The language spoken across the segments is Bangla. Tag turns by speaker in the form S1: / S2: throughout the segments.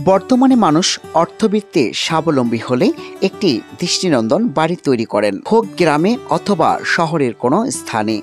S1: বর্তমানে মানুষ অর্থবিত্তে স্বাবলম্বী হলে একটি দৃষ্টিনন্দন বাড়ি তৈরি করেন, হোক গ্রামে অথবা শহরের কোনো স্থানে।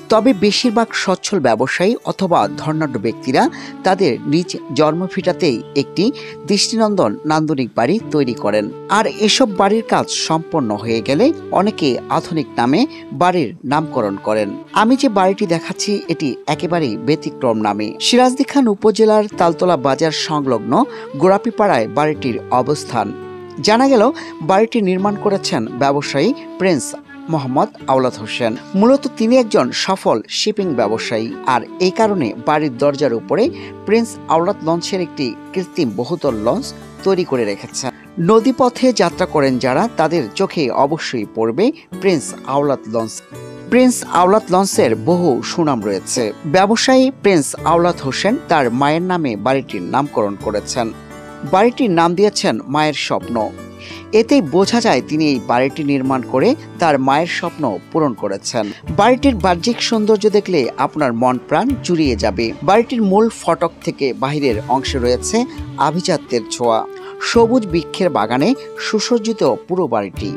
S1: তবে বেশিরভাগ সচ্ছল ব্যবসায়ী অথবা ধনাঢ্য ব্যক্তিরা তাদের নিজ জন্মভিটাতেই একটি দৃষ্টিনন্দন নান্দনিক বাড়ি তৈরি করেন। আর এসব বাড়ির কাজ সম্পন্ন হয়ে গেলে অনেকে আধুনিক নামে বাড়ির নামকরণ করেন। আমি যে বাড়িটি দেখাচ্ছি এটি একেবারেই ব্যতিক্রম নামে। সিরাজদি খান উপজেলার তালতলা বাজার সংলগ্ন গোড়াপিপাড়ায় বাড়িটির অবস্থান। জানা গেল বাড়িটি নির্মাণ করেছেন ব্যবসায়ী প্রিন্স মোহাম্মদ আওলাদ হোসেন। মূলত তিনি একজন সফল শিপিং ব্যবসায়ী, আর এই কারণে বাড়ির দরজার উপরে প্রিন্স আওলাদ লঞ্চের একটি কৃত্রিম বহুতল লঞ্চ তৈরি করে রেখেছেন। নদীপথে যাত্রা করেন যারা, তাদের চোখে অবশ্যই পড়বে প্রিন্স আওলাদ লঞ্চ। প্রিন্স আওলাদ লঞ্চের বহু সুনাম রয়েছে। ব্যবসায়ী প্রিন্স আওলাদ হোসেন তার মায়ের নামে বাড়িটির নামকরণ করেছেন। বাড়িটির নাম দিয়েছেন মায়ের স্বপ্ন। এতেই বোঝা যায় তিনি এই বাড়িটি নির্মাণ করে তার মায়ের স্বপ্ন পূরণ করেছেন। বাড়িটির বাহ্যিক সৌন্দর্য দেখলে আপনার মন প্রাণ জুড়িয়ে যাবে। বাড়িটির মূল ফটক থেকে বাহিরের অংশে রয়েছে আভিজাত্যের ছোঁয়া। সবুজ বৃক্ষের বাগানে সুসজ্জিত পুরো বাড়িটি।